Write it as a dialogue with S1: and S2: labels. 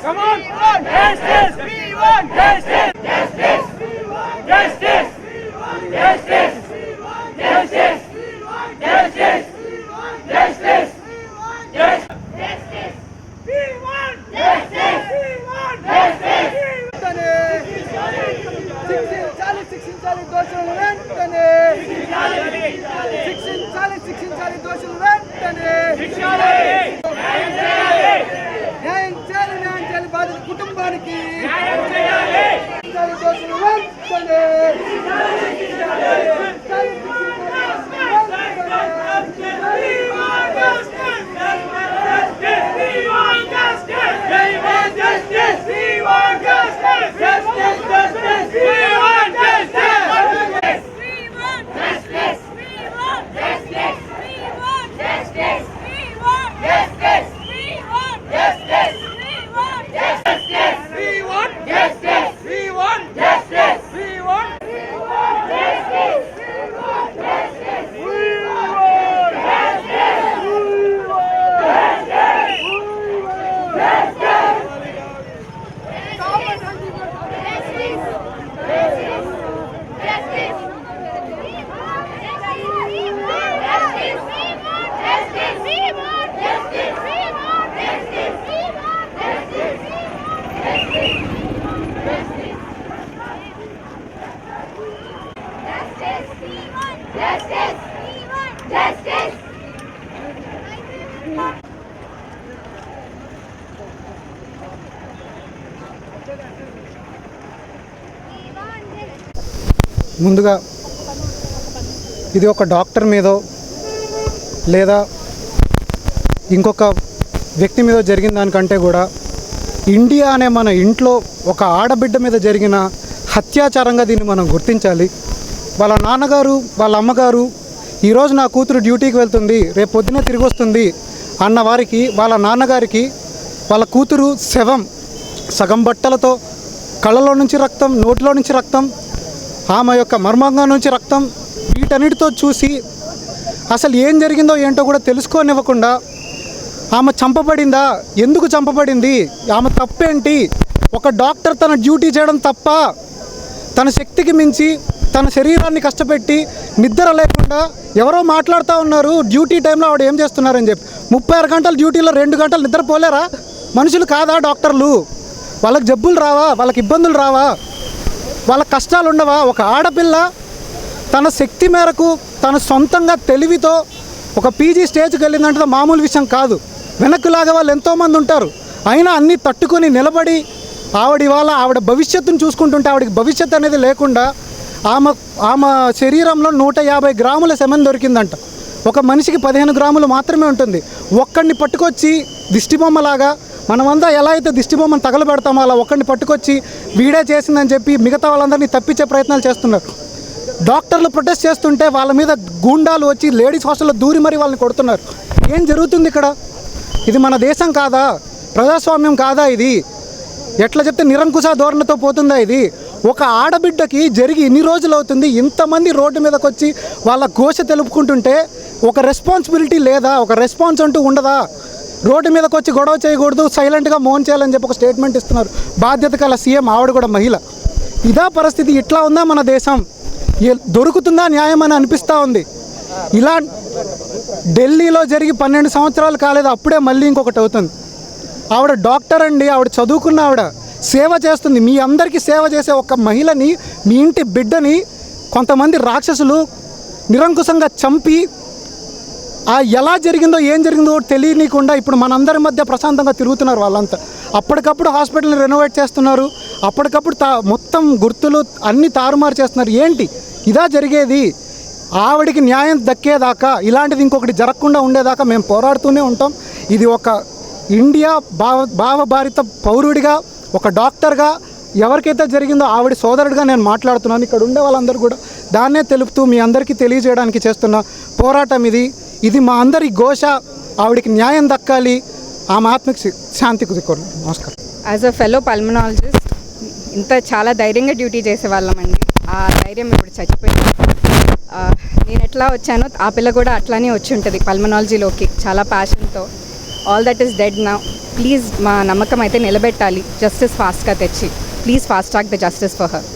S1: Come on! Justice! We want justice! Justice! Justice! Justice! Justice! Justice! Justice! Justice! We want justice! We want justice! శిక్షించాలి దోషులను వెంటనే శిక్షించాలి దోషులను వెంటనే న్యాయం చేయాలి బాధిత కుటుంబానికి దోషులను వెంటనే
S2: ముందుగా ఇది ఒక డాక్టర్ మీదో లేదా ఇంకొక వ్యక్తి మీద జరిగిన దానికంటే కూడా ఇండియా అనే మన ఇంట్లో ఒక ఆడబిడ్డ మీద జరిగిన అత్యాచారంగా దీన్ని మనం గుర్తించాలి. వాళ్ళ నాన్నగారు వాళ్ళ అమ్మగారు ఈరోజు నా కూతురు డ్యూటీకి వెళ్తుంది, రేపు పొద్దునే తిరిగి వస్తుంది అన్న వారికి వాళ్ళ నాన్నగారికి వాళ్ళ కూతురు శవం సగం బట్టలతో, కళ్ళలో నుంచి రక్తం, నోటిలో నుంచి రక్తం, ఆమె యొక్క మర్మాంగం నుంచి రక్తం, వీటన్నిటితో చూసి అసలు ఏం జరిగిందో ఏంటో కూడా తెలుసుకోనివ్వకుండా ఆమె చంపబడిందా, ఎందుకు చంపబడింది, ఆమె తప్పేంటి, ఒక డాక్టర్ తన డ్యూటీ చేయడం తప్ప, తన శక్తికి మించి తన శరీరాన్ని కష్టపెట్టి నిద్ర లేకుండా ఎవరో మాట్లాడుతూ ఉన్నారు డ్యూటీ టైంలో ఆవిడ ఏం చేస్తున్నారని చెప్పి. 36 గంటల డ్యూటీలో 2 గంటలు నిద్రపోలేరా? మనుషులు కాదా డాక్టర్లు? వాళ్ళకి జబ్బులు రావా? వాళ్ళకి ఇబ్బందులు రావా? వాళ్ళ కష్టాలు ఉండవా? ఒక ఆడపిల్ల తన శక్తి మేరకు తన సొంతంగా తెలివితో ఒక పీజీ స్టేజ్కి వెళ్ళిందంటే మామూలు విషయం కాదు. వెనక్కులాగా వాళ్ళు ఎంతోమంది ఉంటారు, అయినా అన్నీ తట్టుకొని నిలబడి ఆవిడ భవిష్యత్తును చూసుకుంటుంటే ఆవిడకి భవిష్యత్తు అనేది లేకుండా ఆమె శరీరంలో 150 గ్రాముల సెమెన్ దొరికిందంట. ఒక మనిషికి 15 గ్రాములు మాత్రమే ఉంటుంది. ఒక్కడిని పట్టుకొచ్చి దిష్టిబొమ్మలాగా మనమంతా ఎలా అయితే దిష్టిబొమ్మను తగలబెడతామో అలా ఒక్కడిని పట్టుకొచ్చి వీడే చేసిందని చెప్పి మిగతా వాళ్ళందరినీ తప్పించే ప్రయత్నాలు చేస్తున్నారు. డాక్టర్లు ప్రొటెస్ట్ చేస్తుంటే వాళ్ళ మీద గూండాలు వచ్చి లేడీస్ హాస్టల్లో దూరి మరీ వాళ్ళని కొడుతున్నారు. ఏం జరుగుతుంది ఇక్కడ? ఇది మన దేశం కాదా? ప్రజాస్వామ్యం కాదా ఇది? ఎట్లా చెప్తే నిరంకుశ ధోరణితో పోతుందా ఇది? ఒక ఆడబిడ్డకి జరిగి ఇన్ని రోజులు అవుతుంది, ఇంతమంది రోడ్డు మీదకి వచ్చి వాళ్ళ ఘోష తెలుపుకుంటుంటే ఒక రెస్పాన్సిబిలిటీ లేదా? ఒక రెస్పాన్స్ అంటూ ఉండదా? రోడ్డు మీదకి వచ్చి గొడవ చేయకూడదు, సైలెంట్గా మౌన్ చేయాలని చెప్పి ఒక స్టేట్మెంట్ ఇస్తున్నారు బాధ్యత గల సీఎం, ఆవిడ కూడా మహిళ. ఇదా పరిస్థితి? ఇట్లా ఉందా మన దేశం? దొరుకుతుందా న్యాయం అని అనిపిస్తూ ఉంది. ఇలా ఢిల్లీలో జరిగి 12 సంవత్సరాలు కాలేదు, అప్పుడే మళ్ళీ ఇంకొకటి అవుతుంది. ఆవిడ డాక్టర్ అండి, ఆవిడ చదువుకున్న ఆవిడ, సేవ చేస్తుంది. మీ అందరికీ సేవ చేసే ఒక మహిళని, మీ ఇంటి బిడ్డని కొంతమంది రాక్షసులు నిరంకుశంగా చంపి ఎలా జరిగిందో ఏం జరిగిందో తెలియనీయకుండా ఇప్పుడు మనందరి మధ్య ప్రశాంతంగా తిరుగుతున్నారు వాళ్ళంతా. అప్పటికప్పుడు హాస్పిటల్ని రెనోవేట్ చేస్తున్నారు, అప్పటికప్పుడు మొత్తం గుర్తులు అన్నీ తారుమారు చేస్తున్నారు. ఏంటి ఇదా జరిగేది? ఆవిడికి న్యాయం దక్కేదాకా, ఇలాంటిది ఇంకొకటి జరగకుండా ఉండేదాకా మేము పోరాడుతూనే ఉంటాం. ఇది ఒక ఇండియా భావభారిత పౌరుడిగా, ఒక డాక్టర్గా ఎవరికైతే జరిగిందో ఆవిడ సోదరుడిగా నేను మాట్లాడుతున్నాను. ఇక్కడ ఉండే వాళ్ళందరూ కూడా దాన్నే తెలుపుతూ మీ అందరికీ తెలియజేయడానికి చేస్తున్న పోరాటం ఇది మా అందరి ఘోష. ఆవిడకి న్యాయం దక్కాలి, ఆమె ఆత్మకి శాంతి కుదుకోరు. నమస్కారం.
S3: యాజ్ అ ఫెలో పల్మనాలజిస్ట్ ఇంత చాలా ధైర్యంగా డ్యూటీ చేసేవాళ్ళమండి. ఆ ధైర్యం ఇప్పుడు చచ్చిపోయింది. నేను ఎట్లా వచ్చానో ఆ పిల్ల కూడా అట్లానే వచ్చి ఉంటుంది పల్మనాలజీలోకి చాలా ప్యాషన్తో. All that is dead now. Please మా నమ్మకం అయితే నిలబెట్టాలి, జస్టిస్ ఫాస్ట్గా తెచ్చి. Please fast track the justice for her.